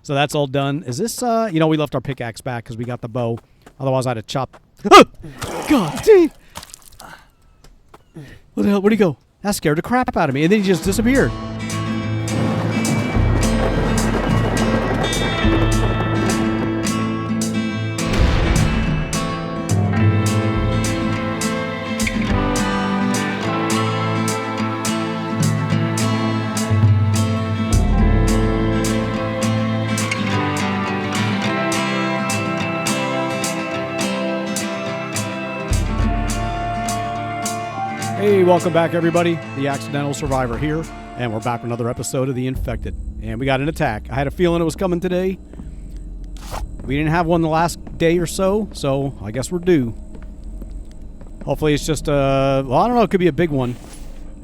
So that's all done. Is this, you know, we left our pickaxe back because we got the bow. Otherwise, I'd have chopped. Ah! God damn! What the hell? Where'd he go? That scared the crap out of me. And then he just disappeared. Hey, welcome back, everybody. The Accidental Survivor here, and we're back with another episode of The Infected. And we got an attack. I had a feeling it was coming today. We didn't have one the last day or so I guess we're due. Hopefully it's just, well, I don't know, it could be a big one.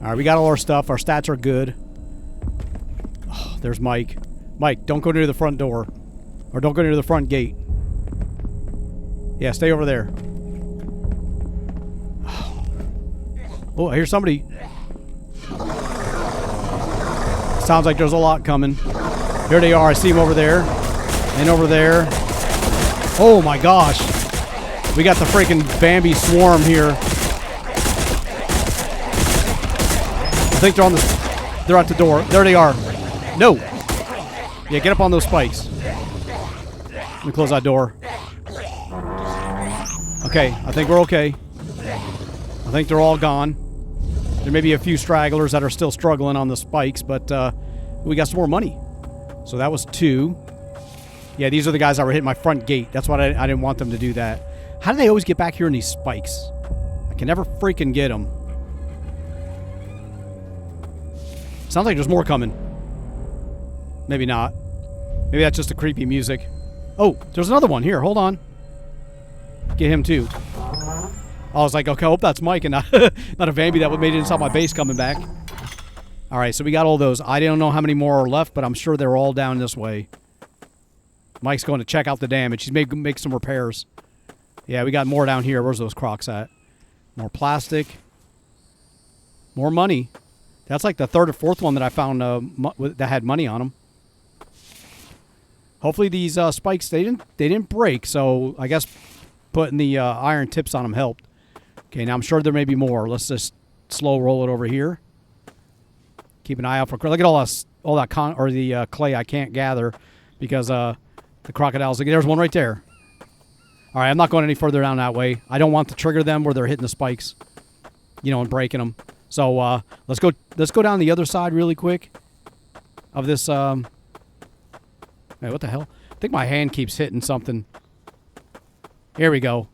All right, we got all our stuff. Our stats are good. Oh, there's Mike. Mike, don't go near the front door. Or don't go near the front gate. Yeah, stay over there. Oh, I hear somebody. Sounds like there's a lot coming. Here they are. I see them over there. And over there. Oh my gosh. We got the freaking Bambi swarm here. I think they're on the... They're at the door. There they are. No. Yeah, get up on those spikes. Let me close that door. Okay, I think we're okay. I think they're all gone. There may be a few stragglers that are still struggling on the spikes, but we got some more money. So that was 2. Yeah, these are the guys that were hitting my front gate. That's why I didn't want them to do that. How do they always get back here in these spikes? I can never freaking get them. Sounds like there's more coming. Maybe not. Maybe that's just the creepy music. Oh, there's another one. Here, hold on. Get him too. I was like, okay, I hope that's Mike and not, not a Bambi that made it inside my base coming back. All right, so we got all those. I don't know how many more are left, but I'm sure they're all down this way. Mike's going to check out the damage. He's make some repairs. Yeah, we got more down here. Where's those crocs at? More plastic. More money. That's like the 3rd or 4th one that I found that had money on them. Hopefully these spikes, they didn't break, so I guess putting the iron tips on them helped. Okay, now I'm sure there may be more. Let's just slow roll it over here. Keep an eye out for... Look at all that clay I can't gather because the crocodiles... There's one right there. All right, I'm not going any further down that way. I don't want to trigger them where they're hitting the spikes, you know, and breaking them. So let's go down the other side really quick of this... Hey, what the hell? I think my hand keeps hitting something. Here we go.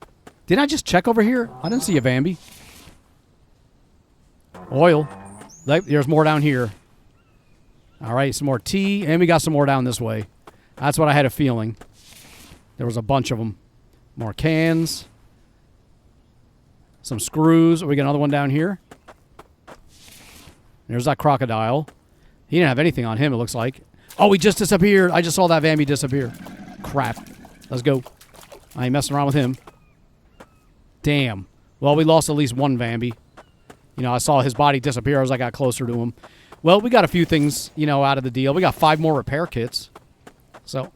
Didn't I just check over here? I didn't see a Bambi. Oil. There's more down here. All right, some more tea. And we got some more down this way. That's what I had a feeling. There was a bunch of them. More cans. Some screws. We got another one down here. There's that crocodile. He didn't have anything on him, it looks like. Oh, he just disappeared. I just saw that Bambi disappear. Crap. Let's go. I ain't messing around with him. Damn. Well, we lost at least one Bambi. You know, I saw his body disappear as I got closer to him. Well, we got a few things, you know, out of the deal. We got 5 more repair kits. So,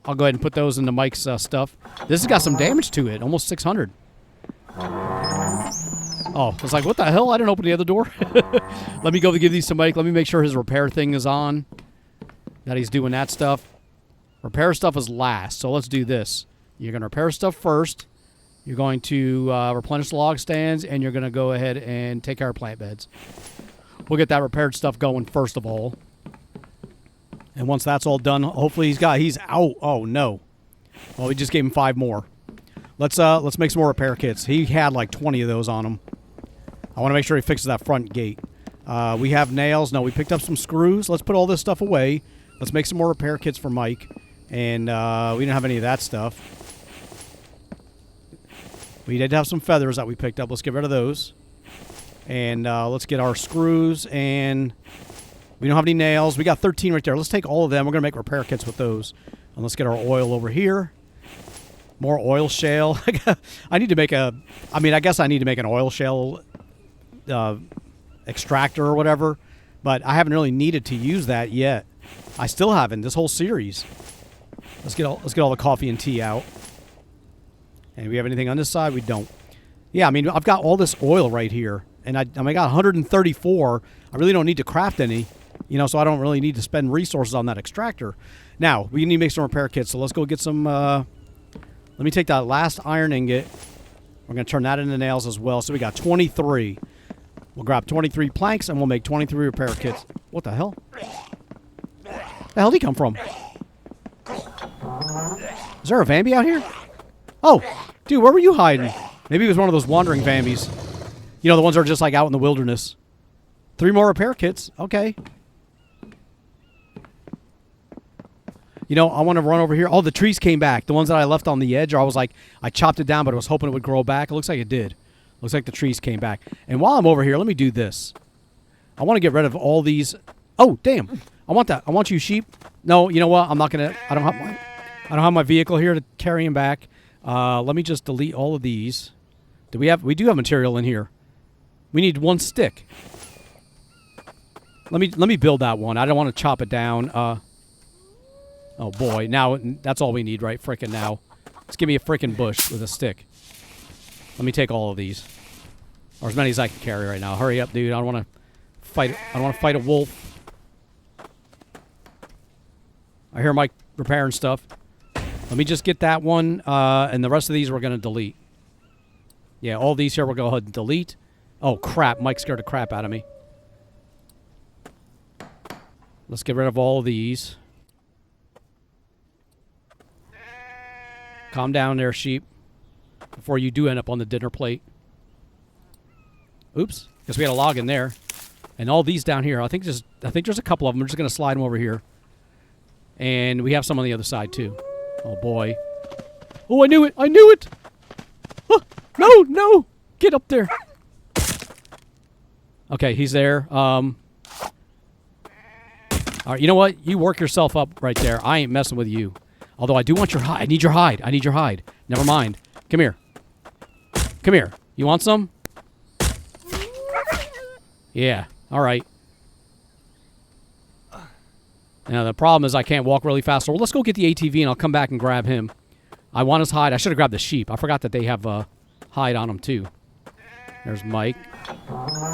I'll go ahead and put those into Mike's stuff. This has got some damage to it. Almost 600. Oh, it's like, what the hell? I didn't open the other door. Let me go give these to Mike. Let me make sure his repair thing is on. That he's doing that stuff. Repair stuff is last. So, let's do this. You're going to repair stuff first. You're going to replenish the log stands, and you're going to go ahead and take care of plant beds. We'll get that repaired stuff going first of all. And once that's all done, hopefully he's out. Oh, no. Well, we just gave him 5 more. Let's make some more repair kits. He had like 20 of those on him. I want to make sure he fixes that front gate. We have nails. No, we picked up some screws. Let's put all this stuff away. Let's make some more repair kits for Mike. And we didn't have any of that stuff. We did have some feathers that we picked up. Let's get rid of those. And let's get our screws. And we don't have any nails. We got 13 right there. Let's take all of them. We're going to make repair kits with those. And let's get our oil over here. More oil shale. I need to make a... I mean, I guess I need to make an oil shale extractor or whatever. But I haven't really needed to use that yet. I still haven't. This whole series. Let's get all the coffee and tea out. And we have anything on this side? We don't. Yeah, I mean, I've got all this oil right here. And I got 134. I really don't need to craft any. You know, so I don't really need to spend resources on that extractor. Now, we need to make some repair kits. So let's go get some... let me take that last iron ingot. We're going to turn that into nails as well. So we got 23. We'll grab 23 planks and we'll make 23 repair kits. What the hell? Where the hell did he come from? Is there a Vambi out here? Oh, dude, where were you hiding? Maybe it was one of those wandering Vambis. You know, the ones that are just like out in the wilderness. 3 more repair kits. Okay. You know, I want to run over here. Oh, the trees came back. The ones that I left on the edge, or I was like, I chopped it down, but I was hoping it would grow back. It looks like it did. Looks like the trees came back. And while I'm over here, let me do this. I want to get rid of all these. Oh, damn. I want that. I want you, sheep. No, you know what? I'm not going to. I don't have my vehicle here to carry him back. Let me just delete all of these. We do have material in here. We need 1 stick. Let me build that one. I don't want to chop it down. Oh boy, now that's all we need, right? Frickin' now. Just give me a frickin' bush with a stick. Let me take all of these, or as many as I can carry right now. Hurry up, dude. I don't want to fight. I don't want to fight a wolf. I hear Mike repairing stuff. Let me just get that one, and the rest of these we're gonna delete. Yeah, all these here we'll go ahead and delete. Oh crap, Mike scared the crap out of me. Let's get rid of all of these. Calm down there, sheep, before you do end up on the dinner plate. Oops, because we had a log in there. And all these down here, I think there's a couple of them. We're just going to slide them over here. And we have some on the other side, too. Oh, boy. Oh, I knew it! I knew it! Oh, no, no! Get up there! Okay, he's there. All right, you know what? You work yourself up right there. I ain't messing with you. Although I do want your hide. I need your hide. I need your hide. Never mind. Come here. Come here. You want some? Yeah. All right. Now, the problem is I can't walk really fast. So let's go get the ATV and I'll come back and grab him. I want his hide. I should have grabbed the sheep. I forgot that they have a hide on them, too. There's Mike.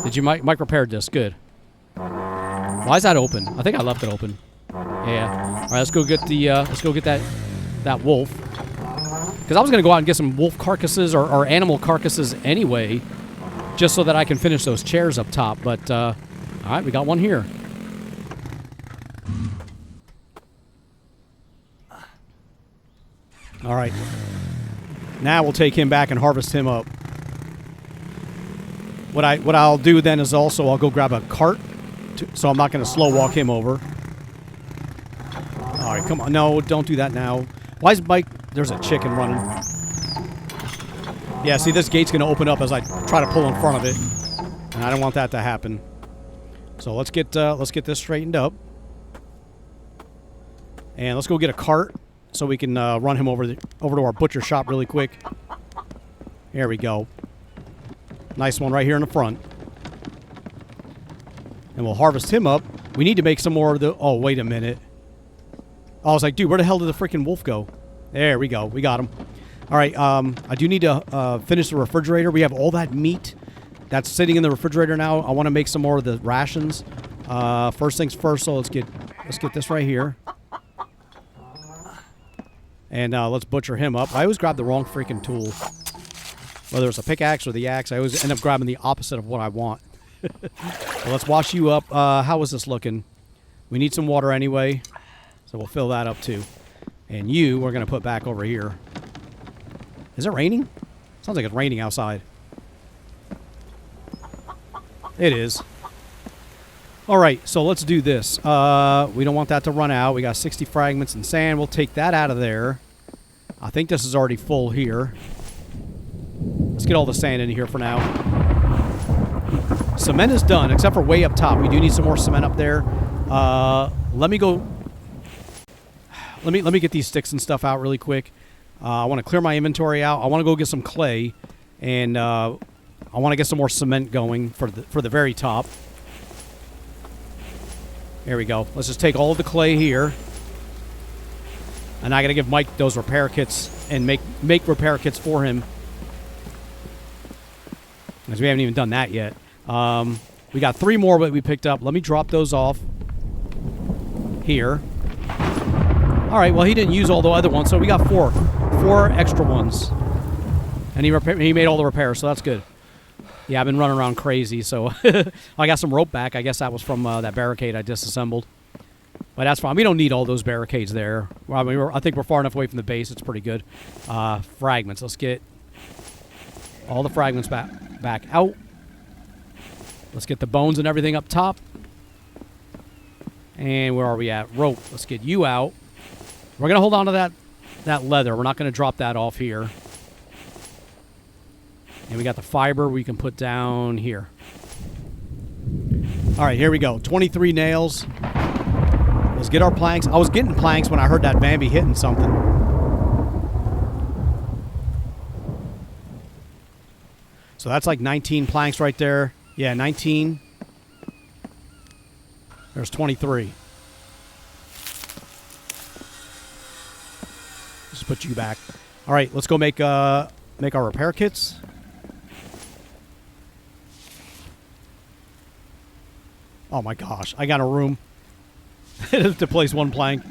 Did you, Mike repaired this. Good. Why is that open? I think I left it open. Yeah. All right, let's go get the that wolf. Because I was gonna go out and get some wolf carcasses or animal carcasses anyway, just so that I can finish those chairs up top. But all right, we got one here. All right. Now we'll take him back and harvest him up. What I'll do then is also I'll go grab a cart, so I'm not gonna slow walk him over. All right, come on. No, don't do that now. Why is Mike... There's a chicken running. Yeah, see, this gate's going to open up as I try to pull in front of it. And I don't want that to happen. So let's get this straightened up. And let's go get a cart so we can run him over to our butcher shop really quick. There we go. Nice one right here in the front. And we'll harvest him up. We need to make some more of the... Oh, wait a minute. I was like, dude, where the hell did the freaking wolf go? There we go. We got him. All right. I do need to finish the refrigerator. We have all that meat that's sitting in the refrigerator now. I want to make some more of the rations. First things first. So let's get this right here. And let's butcher him up. I always grab the wrong freaking tool. Whether it's a pickaxe or the axe, I always end up grabbing the opposite of what I want. Well, let's wash you up. How is this looking? We need some water anyway. So we'll fill that up too. And you, we're going to put back over here. Is it raining? Sounds like it's raining outside. It is. All right, so let's do this. We don't want that to run out. We got 60 fragments and sand. We'll take that out of there. I think this is already full here. Let's get all the sand in here for now. Cement is done, except for way up top. We do need some more cement up there. Let me go... Let me get these sticks and stuff out really quick. I want to clear my inventory out. I want to go get some clay, and I want to get some more cement going for the very top. There we go. Let's just take all of the clay here. And I got to give Mike those repair kits and make repair kits for him. Because we haven't even done that yet. We got 3 more that we picked up. Let me drop those off here. All right, well, he didn't use all the other ones, so we got 4 extra ones. And he made all the repairs, so that's good. Yeah, I've been running around crazy, so I got some rope back. I guess that was from that barricade I disassembled. But that's fine. We don't need all those barricades there. Well, I mean, I think we're far enough away from the base. It's pretty good. Fragments. Let's get all the fragments back out. Let's get the bones and everything up top. And where are we at? Rope. Let's get you out. We're going to hold on to that leather. We're not going to drop that off here. And we got the fiber we can put down here. All right, here we go. 23 nails. Let's get our planks. I was getting planks when I heard that Bambi hitting something. So that's like 19 planks right there. Yeah, 19. There's 23. Just put you back. All right, let's go make our repair kits. Oh my gosh, I got a room to place 1 plank.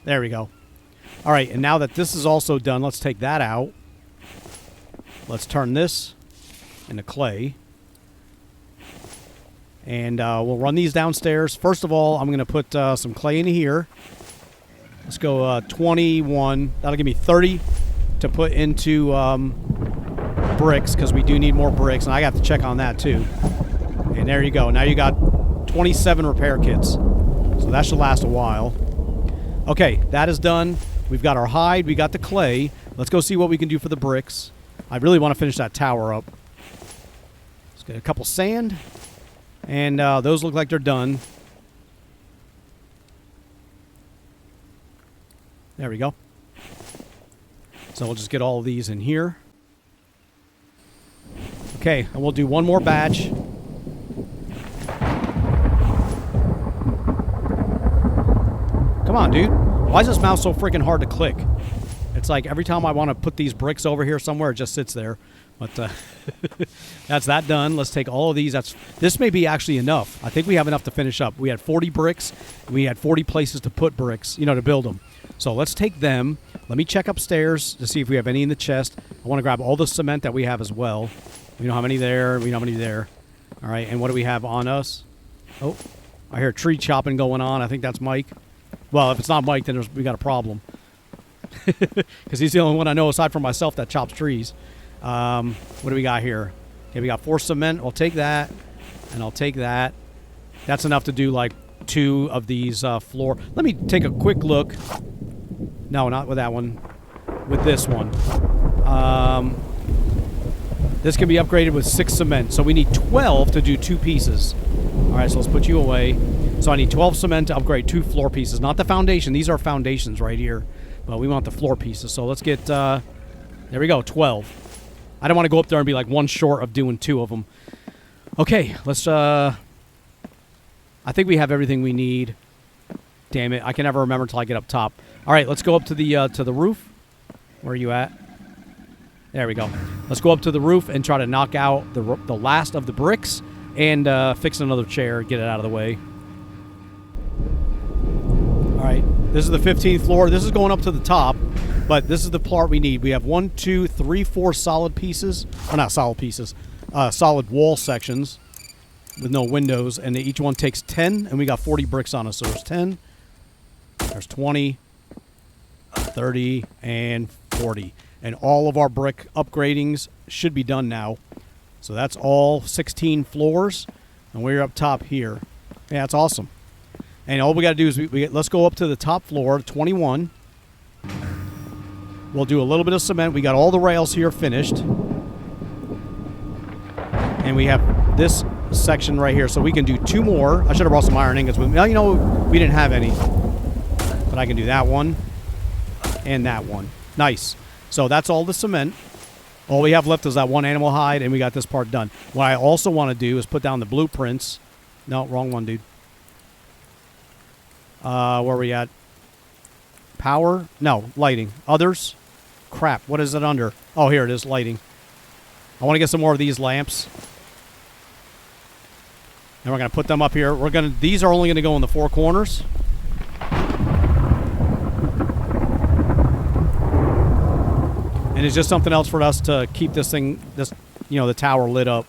There we go. All right, and now that this is also done, let's take that out. Let's turn this into clay. And we'll run these downstairs. First of all, I'm going to put some clay in here. Let's go 21. That'll give me 30 to put into bricks, because we do need more bricks, and I got to check on that too. And there you go. Now you got 27 repair kits. So that should last a while. Okay, that is done. We've got our hide. We got the clay. Let's go see what we can do for the bricks. I really want to finish that tower up. Let's get a couple sand. And those look like they're done. There we go. So we'll just get all of these in here. Okay, and we'll do one more batch. Come on, dude. Why is this mouse so freaking hard to click? It's like every time I want to put these bricks over here somewhere, it just sits there. But that's that done. Let's take all of these. This may be actually enough. I think we have enough to finish up. We had 40 bricks. We had 40 places to put bricks, to build them. So let's take them. Let me check upstairs to see if we have any in the chest. I want to grab all the cement that we have as well. We don't have any there. We don't have any there. All right, and what do we have on us? Oh, I hear tree chopping going on. I think that's Mike. Well, if it's not Mike, then we got a problem. Because he's the only one I know aside from myself that chops trees. What do we got here? Okay, we got 4 cement. I'll take that, and I'll take that. That's enough to do like 2 of these floor. Let me take a quick look. No, not with that one. With this one. This can be upgraded with 6 cement. So we need 12 to do 2 pieces. All right, so let's put you away. So I need 12 cement to upgrade 2 floor pieces. Not the foundation. These are foundations right here. But we want the floor pieces. So let's get, there we go, 12. I don't want to go up there and be like 1 short of doing 2 of them. Okay, let's, I think we have everything we need. Damn it, I can never remember until I get up top. All right, let's go up to the roof. Where are you at? There we go. Let's go up to the roof and try to knock out the last of the bricks and fix another chair, get it out of the way. All right, this is the 15th floor. This is going up to the top, but this is the part we need. We have 1, 2, 3, 4 solid pieces. Or not solid pieces. Solid wall sections with no windows, and each one takes 10, and we got 40 bricks on us. So there's 10, there's 20, 30, and 40. And all of our brick upgradings should be done now. So that's all 16 floors, and we're up top here. Yeah, that's awesome. And all we got to do is let's go up to the top floor, 21. We'll do a little bit of cement. We got all the rails here finished. And we have this section right here, so we can do 2 more. I should have brought some iron ingots with me. Well, we didn't have any. But I can do that one and that one. Nice. So that's all the cement. All we have left is that 1 animal hide, and we got this part done. What I also want to do is put down the blueprints. No, wrong one, dude. Where are we at? Power? No, lighting. Others? Crap, what is it under? Oh, here it is, lighting. I want to get some more of these lamps. And we're going to put them up here. These are only going to go in the 4 corners. And it's just something else for us to keep this thing, the tower lit up.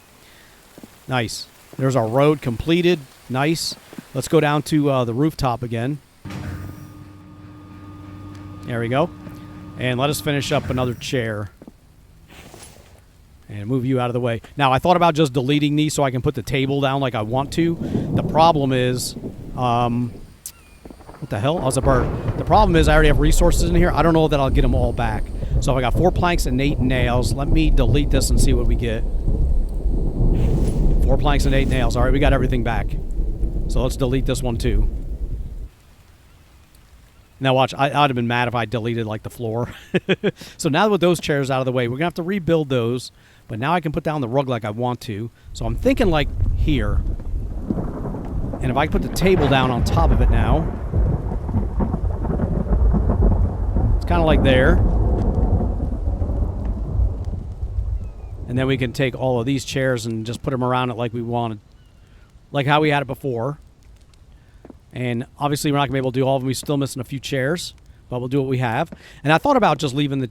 Nice. There's our road completed. Nice. Let's go down to the rooftop again. There we go. And let us finish up another chair. And move you out of the way. Now, I thought about just deleting these so I can put the table down like I want to. The problem is... what the hell? I was a bird. The problem is I already have resources in here. I don't know that I'll get them all back. So I got 4 planks and 8 nails. Let me delete this and see what we get. 4 planks and 8 nails. All right, we got everything back. So let's delete this one too. Now watch, I'd have been mad if I deleted like the floor. So now with those chairs out of the way, we're going to have to rebuild those. But now I can put down the rug like I want to. So I'm thinking like here. And if I put the table down on top of it now. It's kind of like there. And then we can take all of these chairs and just put them around it like we wanted. Like how we had it before. And obviously we're not going to be able to do all of them. We're still missing a few chairs. But we'll do what we have. And I thought about just leaving the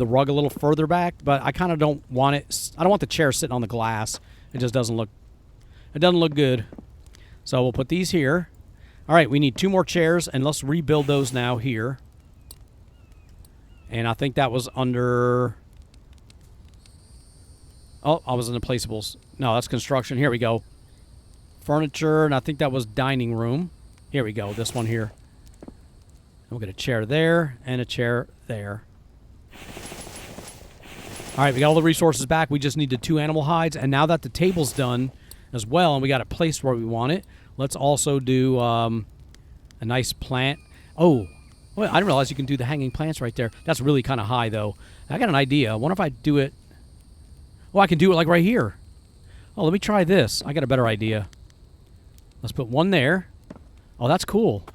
rug a little further back. But I kind of don't want it. I don't want the chair sitting on the glass. It just doesn't look... It doesn't look good. So we'll put these here. All right, we need 2 more chairs. And let's rebuild those now here. And I think that was under... Oh, I was in the placeables. No, that's construction. Here we go. Furniture, and I think that was dining room. Here we go, this one here. We'll get a chair there and a chair there. All right, we got all the resources back. We just needed 2 animal hides, and now that the table's done as well, and we got it placed where we want it, let's also do a nice plant. Oh, well, I didn't realize you can do the hanging plants right there. That's really kind of high, though. I got an idea. I wonder if I do it... Well, I can do it like right here. Oh, let me try this. I got a better idea. Let's put one there. Oh, that's cool.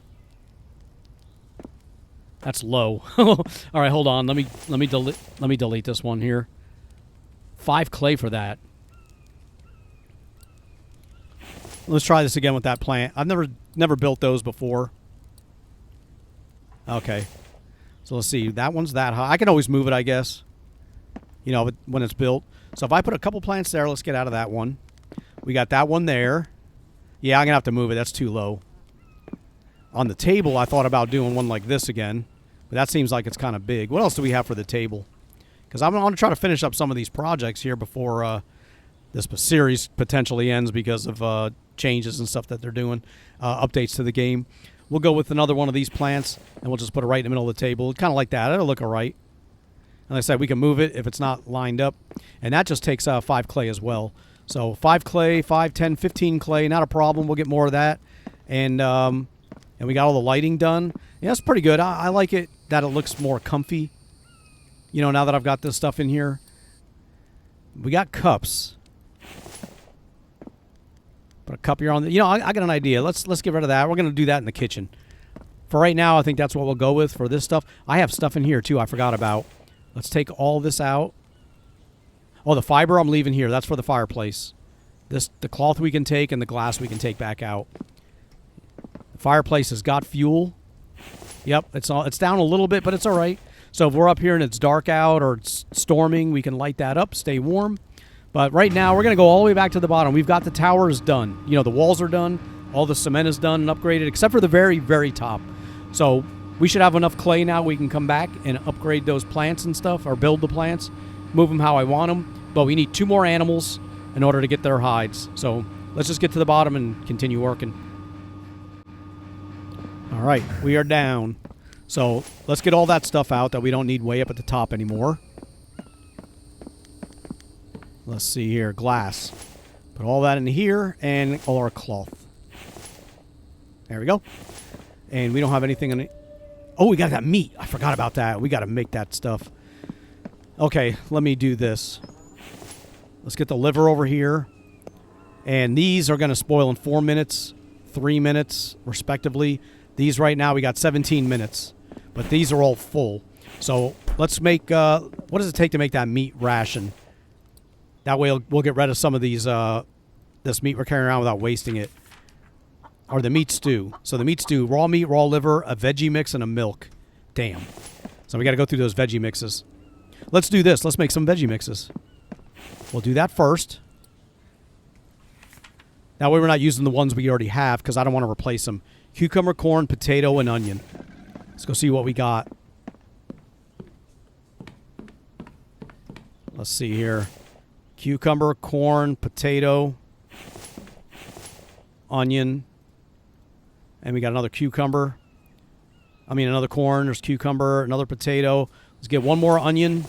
That's low. All right, hold on. Let me delete this one here. 5 clay for that. Let's try this again with that plant. I've never built those before. Okay. So let's see. That one's that high. I can always move it, I guess. When it's built. So if I put a couple plants there, let's get out of that one. We got that one there. Yeah, I'm going to have to move it. That's too low. On the table, I thought about doing one like this again. But that seems like it's kind of big. What else do we have for the table? Because I'm going to try to finish up some of these projects here before this series potentially ends because of changes and stuff that they're doing. Updates to the game. We'll go with another one of these plants, and we'll just put it right in the middle of the table. Kind of like that. It'll look all right. And like I said, we can move it if it's not lined up. And that just takes 5 clay as well. So 5 clay, 5, 10, 15 clay, not a problem. We'll get more of that. And we got all the lighting done. Yeah, that's pretty good. I like it that it looks more comfy. Now that I've got this stuff in here. We got cups. Put a cup here on the... I got an idea. Let's get rid of that. We're going to do that in the kitchen. For right now, I think that's what we'll go with for this stuff. I have stuff in here, too, I forgot about. Let's take all this out. Oh, the fiber I'm leaving here. That's for the fireplace. The cloth we can take and the glass we can take back out. The fireplace has got fuel. Yep, it's down a little bit, but it's all right. So if we're up here and it's dark out or it's storming, we can light that up, stay warm. But right now, we're going to go all the way back to the bottom. We've got the towers done. The walls are done. All the cement is done and upgraded, except for the very, very top. So we should have enough clay now. We can come back and upgrade those plants and stuff, or build the plants, move them how I want them. But we need 2 more animals in order to get their hides. So let's just get to the bottom and continue working. All right, we are down. So let's get all that stuff out that we don't need way up at the top anymore. Let's see here, glass. Put all that in here and all our cloth. There we go. And we don't have anything in it. Oh, we got that meat. I forgot about that. We got to make that stuff. Okay, let me do this. Let's get the liver over here. And these are going to spoil in 4 minutes, 3 minutes, respectively. These right now, we got 17 minutes. but these are all full. So let's make, what does it take to make that meat ration? That way we'll get rid of some of these, this meat we're carrying around without wasting it. Or the meat stew. So the meat stew, raw meat, raw liver, a veggie mix, and a milk. Damn. So we got to go through those veggie mixes. Let's do this. Let's make some veggie mixes. We'll do that first. That way we're not using the ones we already have because I don't want to replace them. Cucumber, corn, potato, and onion. Let's go see what we got. Let's see here. Cucumber, corn, potato, onion. And we got another cucumber. I mean, another corn. There's cucumber, another potato. Let's get one more onion.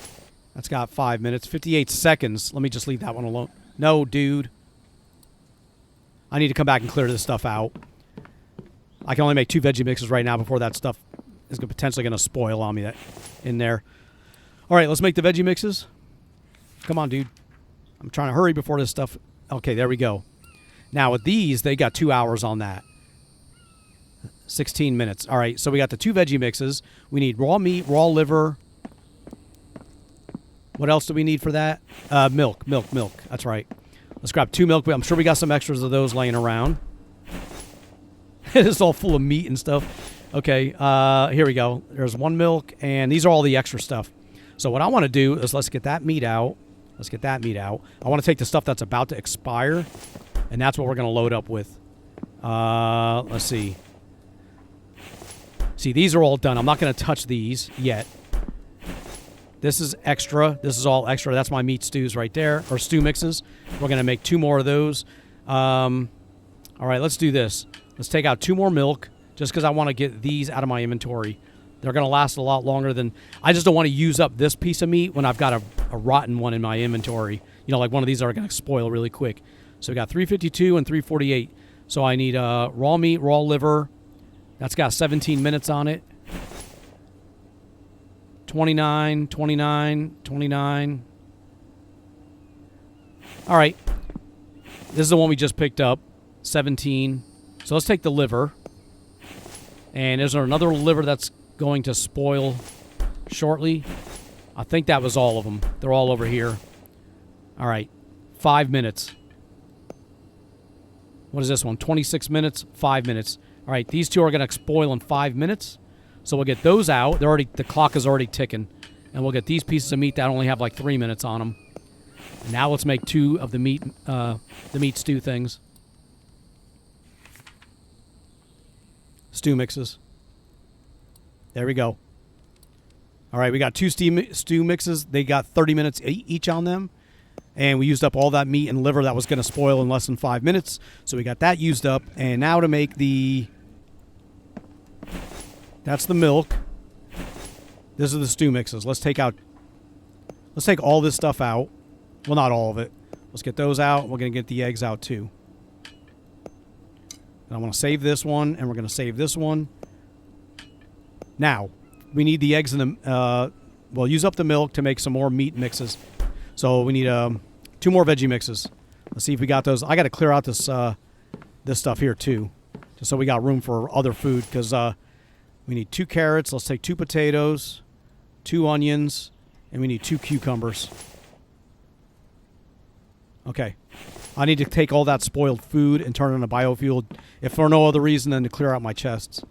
That's got 5 minutes. 58 seconds. Let me just leave that one alone. No, dude. I need to come back and clear this stuff out. I can only make 2 veggie mixes right now before that stuff is potentially going to spoil on me in there. All right, let's make the veggie mixes. Come on, dude. I'm trying to hurry before this stuff... Okay, there we go. Now, with these, they got 2 hours on that. 16 minutes. All right, so we got the 2 veggie mixes. We need raw meat, raw liver. What else do we need for that? Milk. That's right. Let's grab 2 milk. I'm sure we got some extras of those laying around. It's all full of meat and stuff. Okay, here we go. There's 1 milk, and these are all the extra stuff. So what I want to do is let's get that meat out. Let's get that meat out. I want to take the stuff that's about to expire, and that's what we're going to load up with. Let's see. See, these are all done. I'm not going to touch these yet. This is extra. This is all extra. That's my meat stews right there, or stew mixes. We're going to make 2 more of those. All right, let's do this. Let's take out 2 more milk, just because I want to get these out of my inventory. They're going to last a lot longer than... I just don't want to use up this piece of meat when I've got a rotten one in my inventory. You know, like one of these are going to spoil really quick. So we got 352 and 348. So I need raw meat, raw liver. That's got 17 minutes on it. 29, 29, 29. All right. This is the one we just picked up. 17. So let's take the liver. And is there another liver that's going to spoil shortly? I think that was all of them. They're all over here. All right. 5 minutes. What is this one? 26 minutes, 5 minutes. All right, these 2 are going to spoil in 5 minutes. So we'll get those out. The clock is already ticking. And we'll get these pieces of meat that only have like 3 minutes on them. And now let's make 2 of the meat stew things. Stew mixes. There we go. All right, we got 2 stew mixes. They got 30 minutes each on them. And we used up all that meat and liver that was going to spoil in less than 5 minutes. So we got that used up. And now to make the... That's the milk. This is the stew mixes. Let's take all this stuff out. Well, not all of it. Let's get those out. We're going to get the eggs out too. And I want to save this one, and we're going to save this one. Now, we need the eggs and the... we'll use up the milk to make some more meat mixes. So we need 2 more veggie mixes. Let's see if we got those. I got to clear out this this stuff here too, just so we got room for other food. Because we need 2 carrots. Let's take 2 potatoes, 2 onions, and we need 2 cucumbers. Okay. I need to take all that spoiled food and turn it into biofuel, if for no other reason than to clear out my chests.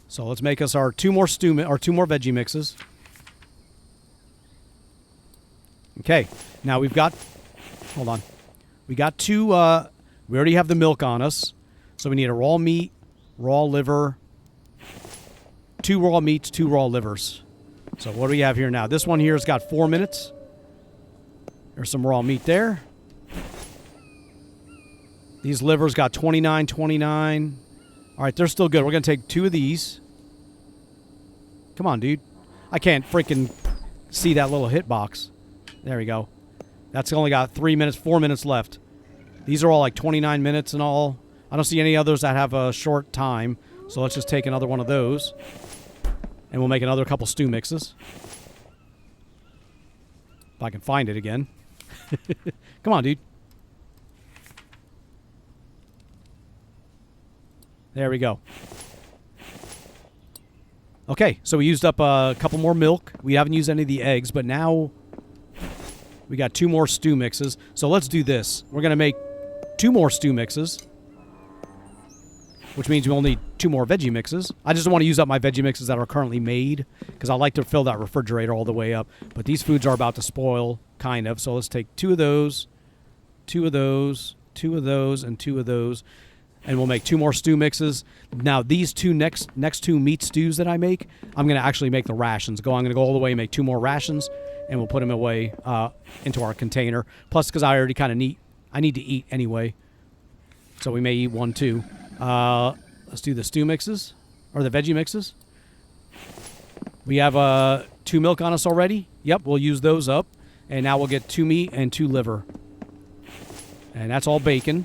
So let's make us our 2 more 2 more veggie mixes. Okay, now we've got, hold on. We got 2, we already have the milk on us. So we need a raw meat, raw liver, 2 raw meats, 2 raw livers. So what do we have here now? This one here has got 4 minutes. There's some raw meat there. These livers got 29, 29. All right, they're still good. We're going to take 2 of these. Come on, dude. I can't freaking see that little hitbox. There we go. That's only got 3 minutes, 4 minutes left. These are all like 29 minutes and all. I don't see any others that have a short time. So let's just take another one of those. And we'll make another couple stew mixes. If I can find it again. Come on, dude. There we go. Okay, so we used up a couple more milk. We haven't used any of the eggs, but now we got 2 more stew mixes. So let's do this. We're going to make 2 more stew mixes, which means we'll need 2 more veggie mixes. I just don't want to use up my veggie mixes that are currently made because I like to fill that refrigerator all the way up. But these foods are about to spoil, kind of. So let's take 2 of those, 2 of those, 2 of those, and 2 of those. And we'll make 2 more stew mixes. Now, these next 2 meat stews that I make, I'm going to actually make the rations. I'm going to go all the way and make 2 more rations, and we'll put them away into our container. Plus, because I already kind of need to eat anyway. So we may eat 1 too. Let's do the stew mixes, or the veggie mixes. We have 2 milk on us already. Yep, we'll use those up. And now we'll get 2 meat and 2 liver. And that's all bacon.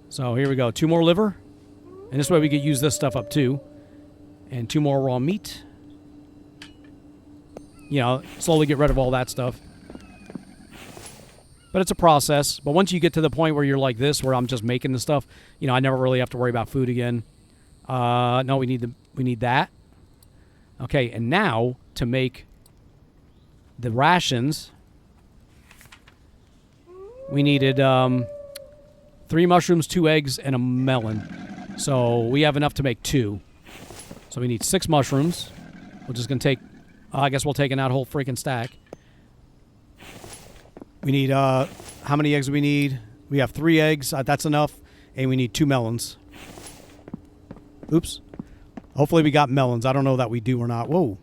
So here we go. 2 more liver. And this way we could use this stuff up too. And 2 more raw meat. You know, slowly get rid of all that stuff. But it's a process. But once you get to the point where you're like this, where I'm just making the stuff, you know, I never really have to worry about food again. No, we need that. Okay, and now to make the rations, we needed 3 mushrooms, 2 eggs, and a melon. So we have enough to make 2. So we need 6 mushrooms. We're just going to take, I guess we'll take in that whole freaking stack. We need, how many eggs do we need? We have 3 eggs. That's enough. And we need 2 melons. Oops. Hopefully we got melons. I don't know that we do or not. Whoa.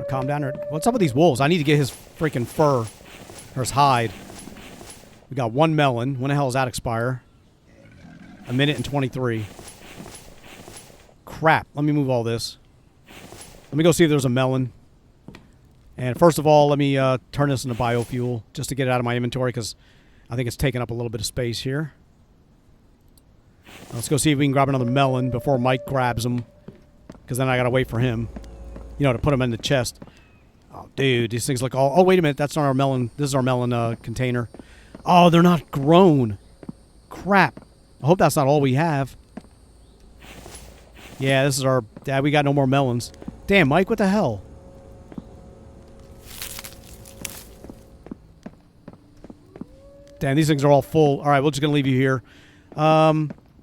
Calm down. What's up with these wolves? I need to get his freaking fur. Or his hide. We got 1 melon. When the hell does that expire? 1 minute and 23. Crap. Let me move all this. Let me go see if there's a melon. And first of all, let me turn this into biofuel just to get it out of my inventory because I think it's taking up a little bit of space here. Let's go see if we can grab another melon before Mike grabs them because then I got to wait for him, you know, to put them in the chest. Oh, dude, these things look all... Oh, wait a minute. That's not our melon. This is our melon container. Oh, they're not grown. Crap. I hope that's not all we have. Yeah, this is our... Yeah, we got no more melons. Damn, Mike, what the hell? Damn, these things are all full. All right, we're just going to leave you here.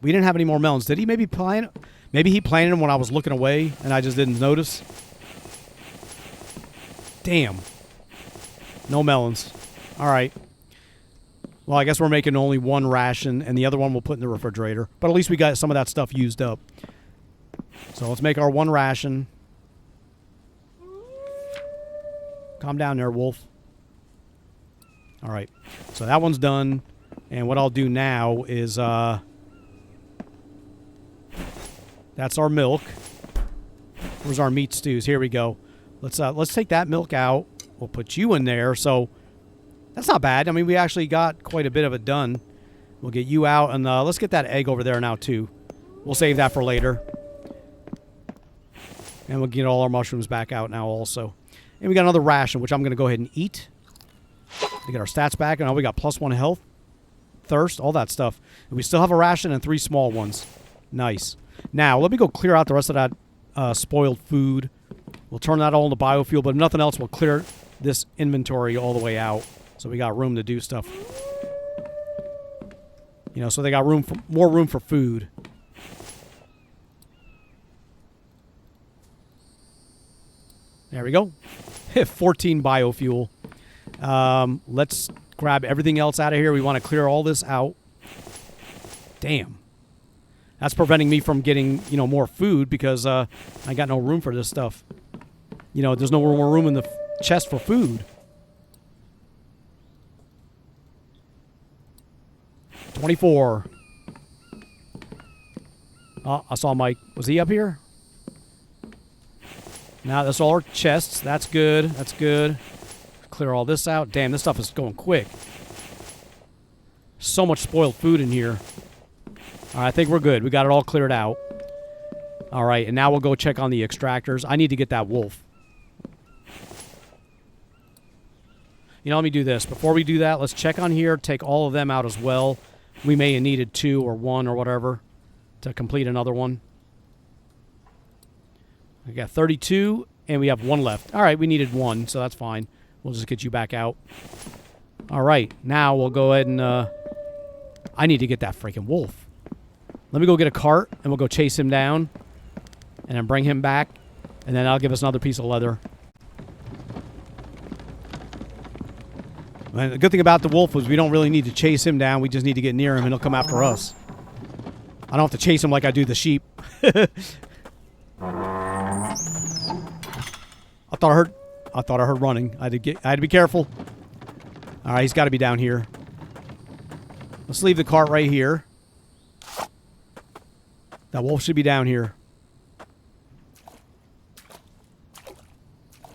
We didn't have any more melons. Did he maybe plant... Maybe he planted them when I was looking away and I just didn't notice. Damn. No melons. All right. Well, I guess we're making only 1 ration, and the other one we'll put in the refrigerator. But at least we got some of that stuff used up. So let's make our 1 ration. Calm down there, wolf. All right. So that one's done. And what I'll do now is... that's our milk. Where's our meat stews? Here we go. Let's take that milk out. We'll put you in there. So... That's not bad. I mean, we actually got quite a bit of it done. We'll get you out, and let's get that egg over there now, too. We'll save that for later. And we'll get all our mushrooms back out now also. And we got another ration, which I'm going to go ahead and eat. To get our stats back. And now we got +1 health, thirst, all that stuff. And we still have a ration and 3 small ones. Nice. Now, let me go clear out the rest of that spoiled food. We'll turn that all into biofuel, but if nothing else, we'll clear this inventory all the way out. So we got room to do stuff. You know, so they got more room for food. There we go. 14 biofuel. Let's grab everything else out of here. We want to clear all this out. Damn. That's preventing me from getting, you know, more food because I got no room for this stuff. You know, there's no more room in the chest for food. 24. Oh, I saw Mike. Was he up here? Now, that's all our chests. That's good. That's good. Clear all this out. Damn, this stuff is going quick. So much spoiled food in here. All right, I think we're good. We got it all cleared out. All right, and now we'll go check on the extractors. I need to get that wolf. You know, let me do this. Before we do that, let's check on here. Take all of them out as well. We may have needed 2 or 1 or whatever to complete another one. We got 32, and we have 1 left. All right, we needed 1, so that's fine. We'll just get you back out. All right, now we'll go ahead and... I need to get that freaking wolf. Let me go get a cart, and we'll go chase him down, and then bring him back, and then that'll give us another piece of leather. And the good thing about the wolf was we don't really need to chase him down. We just need to get near him, and he'll come after us. I don't have to chase him like I do the sheep. I thought I heard running. I had to be careful. All right, he's got to be down here. Let's leave the cart right here. That wolf should be down here.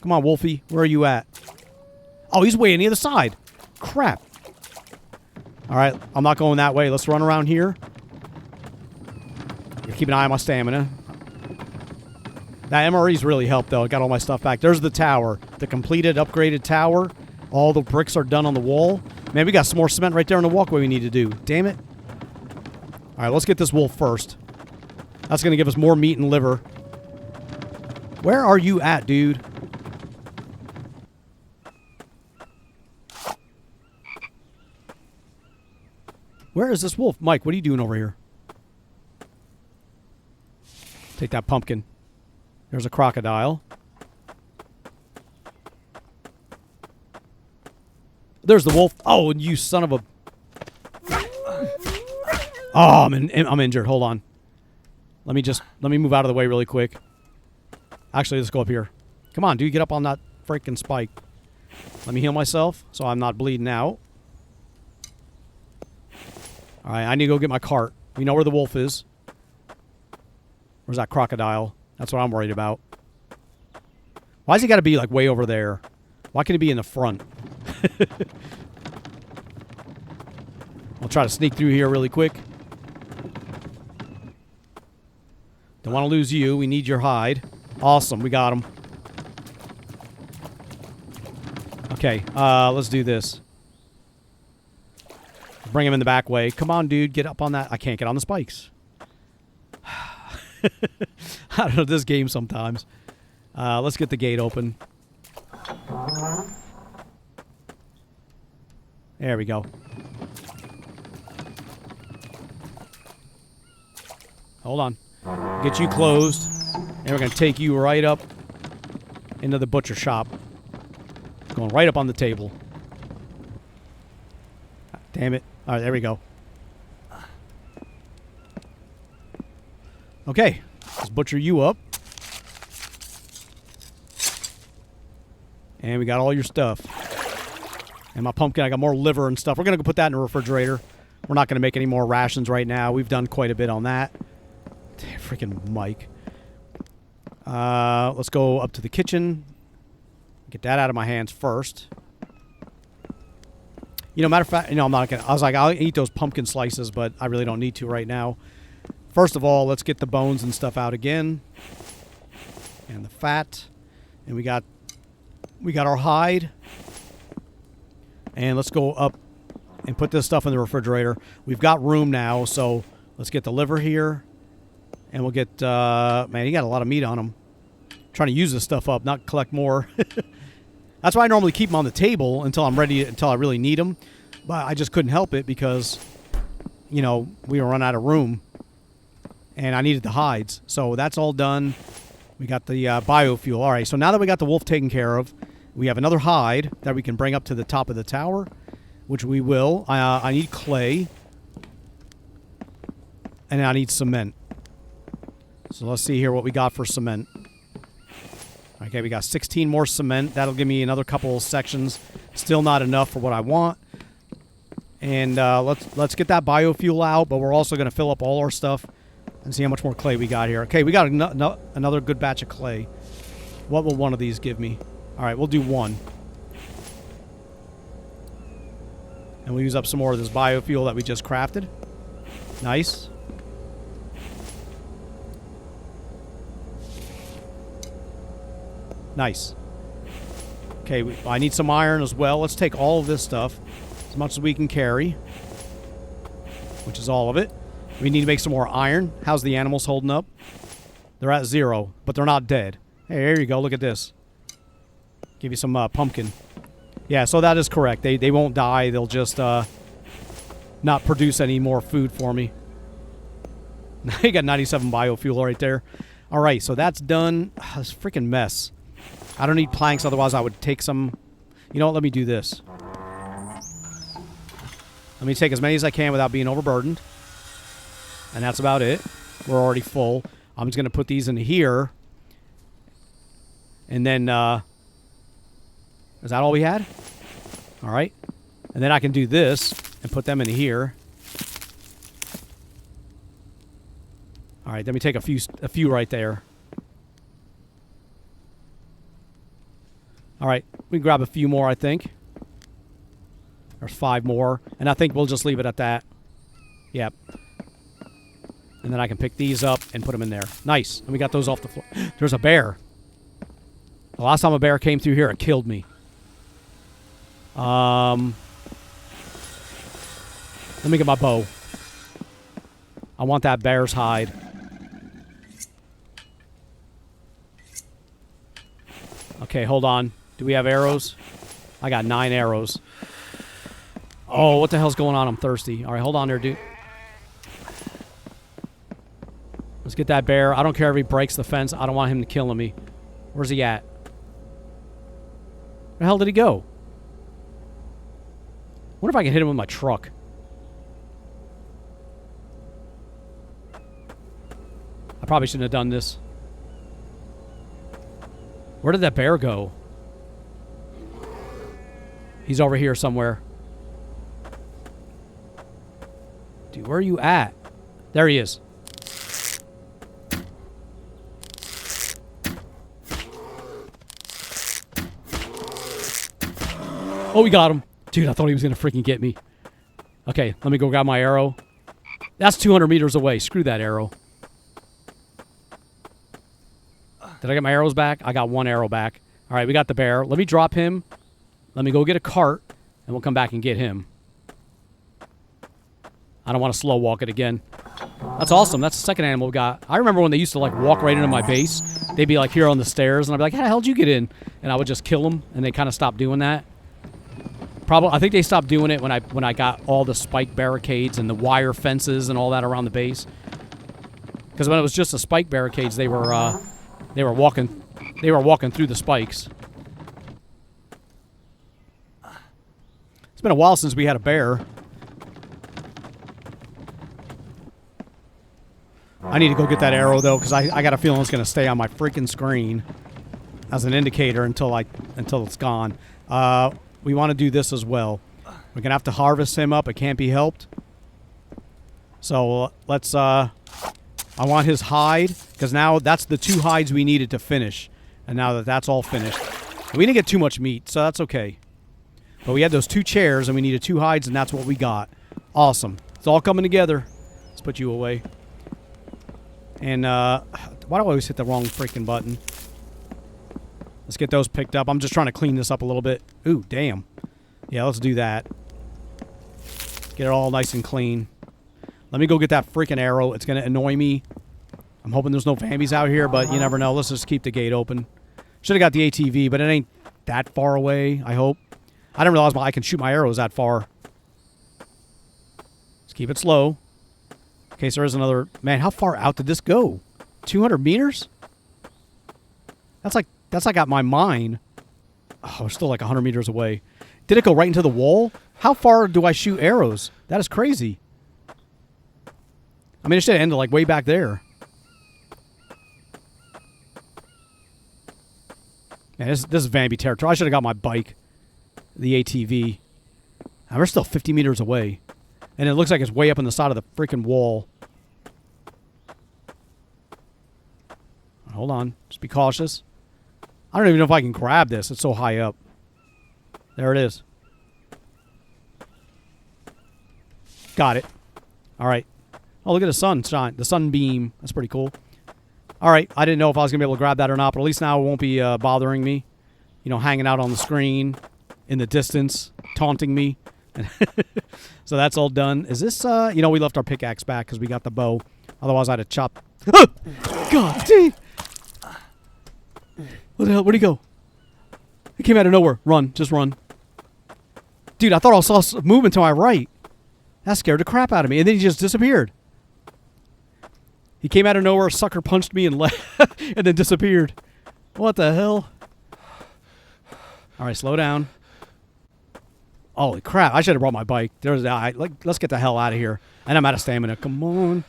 Come on, Wolfie. Where are you at? Oh, he's way on the other side. Crap. All right, I'm not going that way. Let's run around here. Keep an eye on my stamina. That MRE's really helped, though. I got all my stuff back. There's the tower. The completed, upgraded tower. All the bricks are done on the wall. Man, we got some more cement right there on the walkway we need to do. Damn it. All right, let's get this wolf first. That's going to give us more meat and liver. Where are you at, dude? Where is this wolf? Mike, what are you doing over here? Take that pumpkin. There's a crocodile. There's the wolf. Oh, you son of a... Oh, I'm injured. Hold on. Let me move out of the way really quick. Actually, let's go up here. Come on, dude. Get up on that freaking spike. Let me heal myself so I'm not bleeding out. All right, I need to go get my cart. We know where the wolf is. Where's that crocodile? That's what I'm worried about. Why's he got to be, like, way over there? Why can't he be in the front? I'll try to sneak through here really quick. Don't want to lose you. We need your hide. Awesome. We got him. Okay. Let's do this. Bring him in the back way. Come on, dude. Get up on that. I can't get on the spikes. I don't know this game sometimes. Let's get the gate open. There we go. Hold on. Get you closed. And we're going to take you right up into the butcher shop. Going right up on the table. Damn it. All right, there we go. Okay. Let's butcher you up. And we got all your stuff. And my pumpkin, I got more liver and stuff. We're going to put that in the refrigerator. We're not going to make any more rations right now. We've done quite a bit on that. Damn, freaking Mike. Let's go up to the kitchen. Get that out of my hands first. You know, matter of fact, you know, I'm not going to... I was like, I'll eat those pumpkin slices, but I really don't need to right now. First of all, let's get the bones and stuff out again. And the fat. And we got our hide. And let's go up and put this stuff in the refrigerator. We've got room now, so let's get the liver here. And we'll get... man, he got a lot of meat on him. Trying to use this stuff up, not collect more. That's why I normally keep them on the table until I'm ready, until I really need them. But I just couldn't help it because, you know, we were running out of room. And I needed the hides. So that's all done. We got the biofuel. All right, so now that we got the wolf taken care of, we have another hide that we can bring up to the top of the tower, which we will. I need clay. And I need cement. So let's see here what we got for cement. Okay, we got 16 more cement. That'll give me another couple of sections. Still not enough for what I want. And let's get that biofuel out, but we're also going to fill up all our stuff and see how much more clay we got here. Okay, we got another good batch of clay. What will one of these give me? All right, we'll do one. And we'll use up some more of this biofuel that we just crafted. Nice. Nice. Okay, I need some iron as well. Let's take all of this stuff, as much as we can carry, which is all of it. We need to make some more iron. How's the animals holding up? They're at 0, but they're not dead. Hey, there you go. Look at this. Give you some pumpkin. Yeah, so that is correct. They won't die. They'll just not produce any more food for me. You got 97 biofuel right there. All right, so that's done. This freaking mess. I don't need planks, otherwise I would take some. You know what? Let me do this. Let me take as many as I can without being overburdened. And that's about it. We're already full. I'm just going to put these in here. And then, is that all we had? All right. And then I can do this and put them in here. All right, let me take a few right there. All right, we can grab a few more, I think. There's 5 more, and I think we'll just leave it at that. Yep. And then I can pick these up and put them in there. Nice. And we got those off the floor. There's a bear. The last time a bear came through here, it killed me. Let me get my bow. I want that bear's hide. Okay, hold on. Do we have arrows? I got 9 arrows. Oh, what the hell's going on? I'm thirsty. All right, hold on there, dude. Let's get that bear. I don't care if he breaks the fence. I don't want him to kill me. Where's he at? Where the hell did he go? What if I can hit him with my truck? I probably shouldn't have done this. Where did that bear go? He's over here somewhere. Dude, where are you at? There he is. Oh, we got him. Dude, I thought he was going to freaking get me. Okay, let me go grab my arrow. That's 200 meters away. Screw that arrow. Did I get my arrows back? I got 1 arrow back. All right, we got the bear. Let me drop him. Let me go get a cart, and we'll come back and get him. I don't want to slow walk it again. That's awesome. That's the second animal we got. I remember when they used to like walk right into my base. They'd be like here on the stairs, and I'd be like, how the hell did you get in? And I would just kill them, and they kind of stopped doing that. Probably, I think they stopped doing it when I got all the spike barricades and the wire fences and all that around the base. Because when it was just the spike barricades, they were walking through the spikes. It's been a while since we had a bear. I need to go get that arrow though, because I got a feeling it's going to stay on my freaking screen as an indicator until it's gone. We want to do this as well. We're going to have to harvest him up. It can't be helped. So let's, I want his hide, because now that's the 2 hides we needed to finish. And now that that's all finished. We didn't get too much meat, so that's okay. But we had those 2 chairs, and we needed 2 hides, and that's what we got. Awesome. It's all coming together. Let's put you away. And, why do I always hit the wrong freaking button? Let's get those picked up. I'm just trying to clean this up a little bit. Ooh, damn. Yeah, let's do that. Get it all nice and clean. Let me go get that freaking arrow. It's going to annoy me. I'm hoping there's no Vambies out here, but you never know. Let's just keep the gate open. Should have got the ATV, but it ain't that far away, I hope. I didn't realize I can shoot my arrows that far. Let's keep it slow. In case there is another... Man, how far out did this go? 200 meters? That's like at my mine. Oh, we're still like 100 meters away. Did it go right into the wall? How far do I shoot arrows? That is crazy. I mean, it should have ended like way back there. Man, this is Vambi territory. I should have got my bike. The ATV. And we're still 50 meters away. And it looks like it's way up on the side of the freaking wall. Hold on. Just be cautious. I don't even know if I can grab this. It's so high up. There it is. Got it. All right. Oh, look at the sunshine. The sunbeam. That's pretty cool. All right. I didn't know if I was going to be able to grab that or not, but at least now it won't be bothering me. You know, hanging out on the screen in the distance, taunting me. So that's all done. Is this, you know, we left our pickaxe back because we got the bow. Otherwise, I'd have chopped. God, dude. What the hell? Where'd he go? He came out of nowhere. Run. Just run. Dude, I thought I saw movement to my right. That scared the crap out of me. And then he just disappeared. He came out of nowhere, sucker punched me and left, and then disappeared. What the hell? All right, slow down. Holy crap! I should have brought my bike. Let's get the hell out of here. And I'm out of stamina. Come on.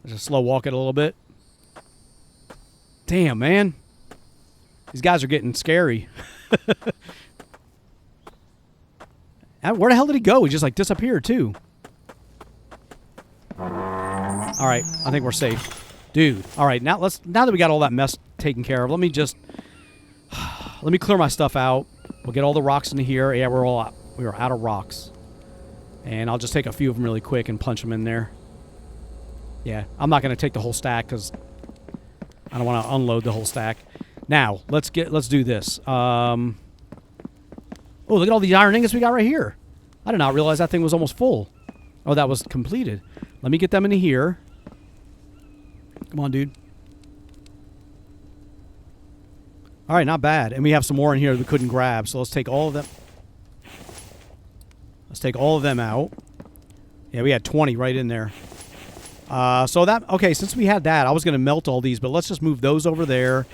Let's just slow walk it a little bit. Damn, man. These guys are getting scary. Where the hell did he go? He just like disappeared too. All right, I think we're safe, dude. All right, now that we got all that mess taken care of, let me clear my stuff out. We'll get all the rocks into here. Yeah, we were out of rocks, and I'll just take a few of them really quick and punch them in there. Yeah, I'm not gonna take the whole stack because I don't want to unload the whole stack. Now let's do this. Oh, look at all the iron ingots we got right here. I did not realize that thing was almost full. Oh, that was completed. Let me get them into here. Come on, dude. All right, not bad. And we have some more in here that we couldn't grab, so let's take all of them. Let's take all of them out. Yeah, we had 20 right in there. Okay, since we had that, I was going to melt all these, but let's just move those over there,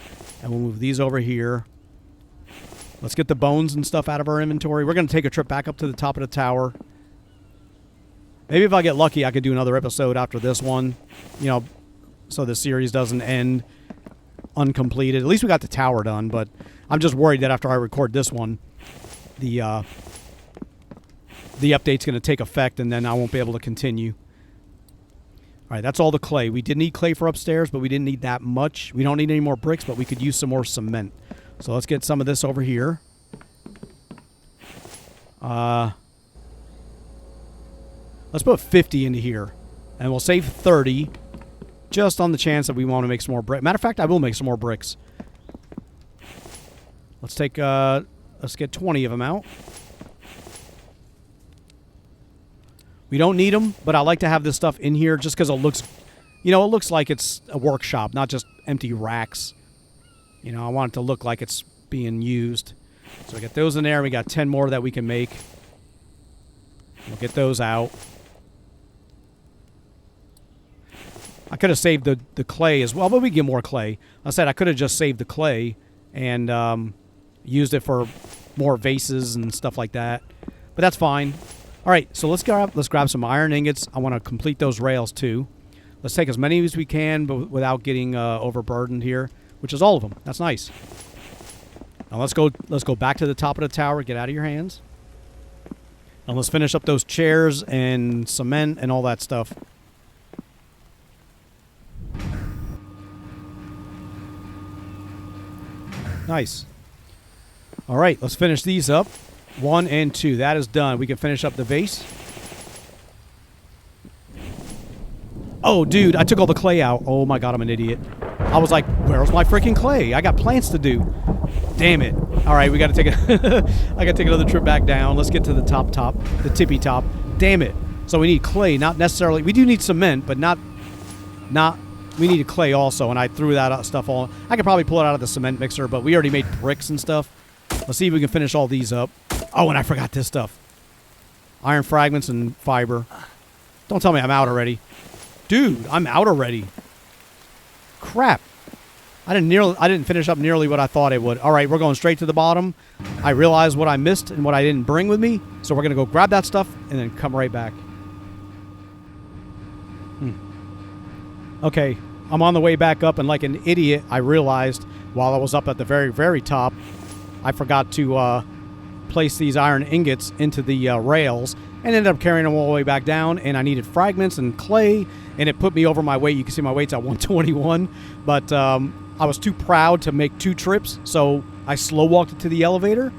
and we'll move these over here. Let's get the bones and stuff out of our inventory. We're going to take a trip back up to the top of the tower. Maybe if I get lucky, I could do another episode after this one, you know, so the series doesn't end uncompleted. At least we got the tower done, but I'm just worried that after I record this one, the update's going to take effect, and then I won't be able to continue. All right, that's all the clay. We did need clay for upstairs, but we didn't need that much. We don't need any more bricks, but we could use some more cement. So let's get some of this over here. Let's put 50 into here, and we'll save 30 just on the chance that we want to make some more bricks. Matter of fact, I will make some more bricks. Let's take, let's get 20 of them out. We don't need them, but I like to have this stuff in here just because it looks, you know, it looks like it's a workshop, not just empty racks. You know, I want it to look like it's being used. So I get those in there. We got 10 more that we can make. We'll get those out. I could have saved the clay as well, but we get more clay. I said I could have just saved the clay and used it for more vases and stuff like that. But that's fine. All right, so let's grab some iron ingots. I want to complete those rails too. Let's take as many as we can, but without getting overburdened here, which is all of them. That's nice. Now let's go back to the top of the tower. Get out of your hands. And let's finish up those chairs and cement and all that stuff. Nice. All right, let's finish these up. 1 and 2. That is done. We can finish up the vase. Oh, dude, I took all the clay out. Oh, my God, I'm an idiot. I was like, where's my freaking clay? I got plants to do. Damn it. All right, we got to take a... I got to take another trip back down. Let's get to the top, the tippy top. Damn it. So we need clay, not necessarily... We do need cement, but not... We needed clay also, and I threw that stuff all... I could probably pull it out of the cement mixer, but we already made bricks and stuff. Let's see if we can finish all these up. Oh, and I forgot this stuff. Iron fragments and fiber. Don't tell me I'm out already. Dude, I'm out already. Crap. I didn't finish up nearly what I thought it would. All right, we're going straight to the bottom. I realized what I missed and what I didn't bring with me, so we're going to go grab that stuff and then come right back. Okay, I'm on the way back up, and like an idiot, I realized while I was up at the very, very top, I forgot to place these iron ingots into the rails and ended up carrying them all the way back down, and I needed fragments and clay, and it put me over my weight. You can see my weight's at 121, but I was too proud to make 2 trips, so I slow walked it to the elevator,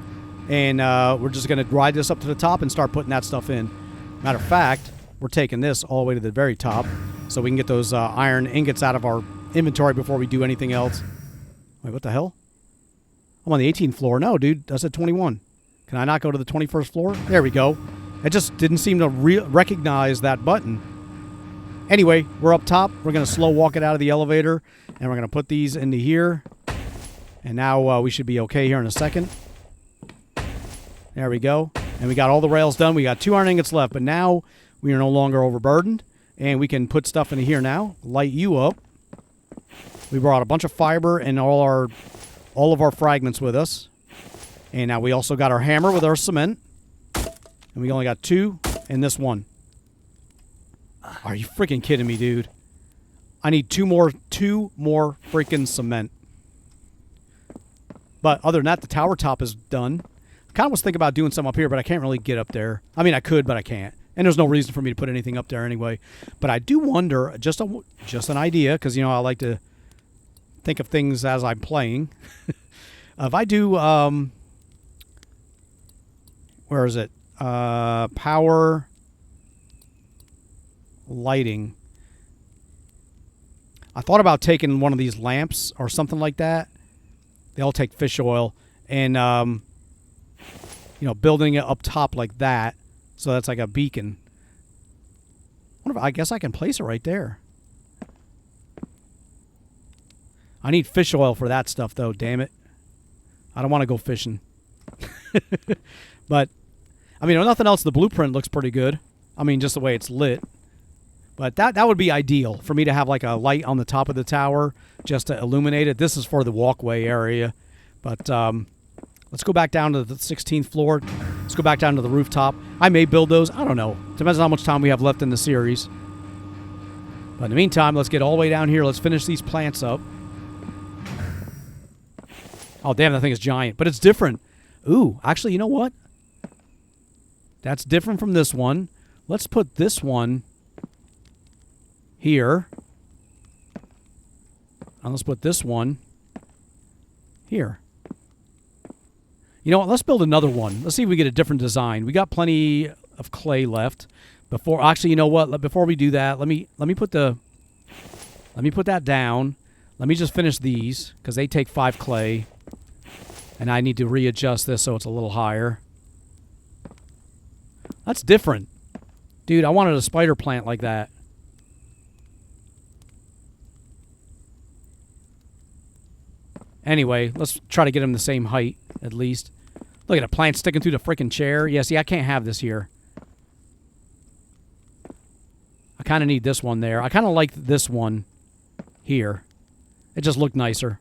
and we're just going to ride this up to the top and start putting that stuff in. Matter of fact, we're taking this all the way to the very top so we can get those iron ingots out of our inventory before we do anything else. Wait, what the hell? I'm on the 18th floor. No, dude, that's at 21. Can I not go to the 21st floor? There we go. It just didn't seem to recognize that button. Anyway, we're up top. We're going to slow walk it out of the elevator, and we're going to put these into here. And now we should be okay here in a second. There we go. And we got all the rails done. We got 2 iron ingots left, but now we are no longer overburdened. And we can put stuff into here now. Light you up. We brought a bunch of fiber and all of our fragments with us. And now we also got our hammer with our cement. And we only got 2 and this one. Are you freaking kidding me, dude? I need 2 more freaking cement. But other than that, the tower top is done. I kind of was thinking about doing some up here, but I can't really get up there. I mean, I could, but I can't. And there's no reason for me to put anything up there anyway. But I do wonder, just an idea, because, you know, I like to think of things as I'm playing. If I do, where is it? Power lighting. I thought about taking one of these lamps or something like that. They all take fish oil and, you know, building it up top like that. So that's like a beacon. I guess I can place it right there. I need fish oil for that stuff, though, damn it. I don't want to go fishing. But, I mean, if nothing else, the blueprint looks pretty good. I mean, just the way it's lit. But that would be ideal for me to have like a light on the top of the tower just to illuminate it. This is for the walkway area. But let's go back down to the 16th floor. Let's go back down to the rooftop. I may build those. I don't know. Depends on how much time we have left in the series. But in the meantime, let's get all the way down here. Let's finish these plants up. Oh, damn, that thing is giant. But it's different. Ooh, actually, you know what? That's different from this one. Let's put this one here. And let's put this one here. You know what? Let's build another one. Let's see if we get a different design. We got plenty of clay left. Actually, you know what? Before we do that, let me put that down. Let me just finish these because they take 5 clay. And I need to readjust this so it's a little higher. That's different. Dude, I wanted a spider plant like that. Anyway, let's try to get them the same height, at least. Look at a plant sticking through the freaking chair. Yeah, see, I can't have this here. I kind of need this one there. I kind of like this one here. It just looked nicer.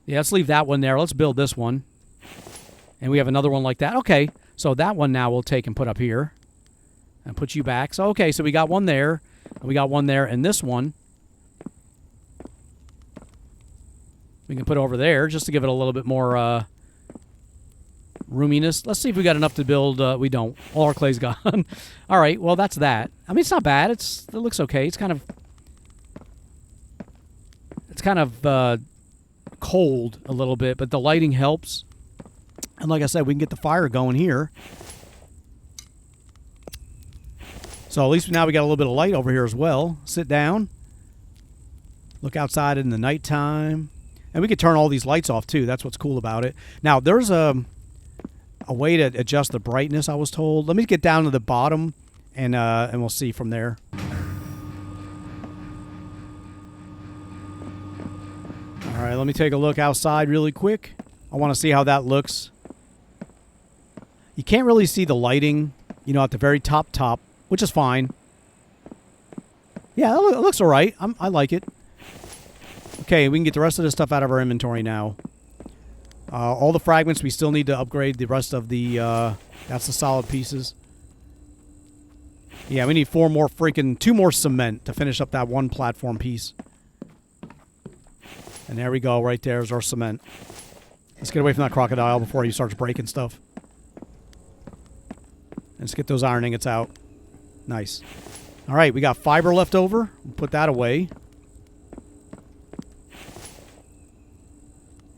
Yeah, let's leave that one there. Let's build this one. And we have another one like that. Okay, so that one now we'll take and put up here. And put you back. So, okay, so we got one there. And we got one there. And this one we can put over there just to give it a little bit more roominess. Let's see if we got enough to build. We don't. All our clay's gone. All right, well, that's that. I mean, it's not bad. It looks okay. It's kind of cold a little bit, but the lighting helps. And like I said, we can get the fire going here. So at least now we got a little bit of light over here as well. Sit down. Look outside in the nighttime. And we could turn all these lights off too. That's what's cool about it. Now there's a way to adjust the brightness, I was told. Let me get down to the bottom and we'll see from there. All right, let me take a look outside really quick. I want to see how that looks. You can't really see the lighting, you know, at the very top, which is fine. Yeah, it looks all right. I like it. Okay, we can get the rest of this stuff out of our inventory now. All the fragments, we still need to upgrade the rest of the, that's the solid pieces. Yeah, we need 2 more cement to finish up that one platform piece. And there we go, right there's our cement. Let's get away from that crocodile before he starts breaking stuff. Let's get those iron ingots out. Nice. All right, we got fiber left over. We'll put that away.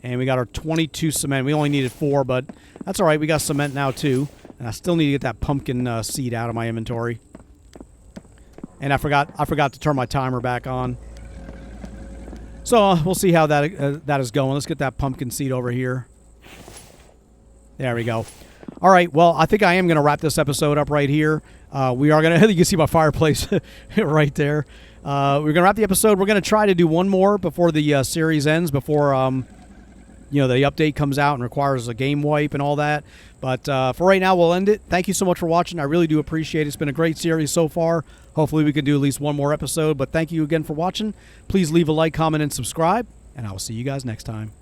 And we got our 22 cement. We only needed 4, but that's all right. We got cement now, too. And I still need to get that pumpkin seed out of my inventory. And I forgot to turn my timer back on. So we'll see how that is going. Let's get that pumpkin seed over here. There we go. All right. Well, I think I am going to wrap this episode up right here. We are going to, you can see my fireplace right there. We're going to wrap the episode. We're going to try to do one more before the series ends, before you know, the update comes out and requires a game wipe and all that. But for right now, we'll end it. Thank you so much for watching. I really do appreciate it. It's been a great series so far. Hopefully we can do at least one more episode. But thank you again for watching. Please leave a like, comment, and subscribe. And I will see you guys next time.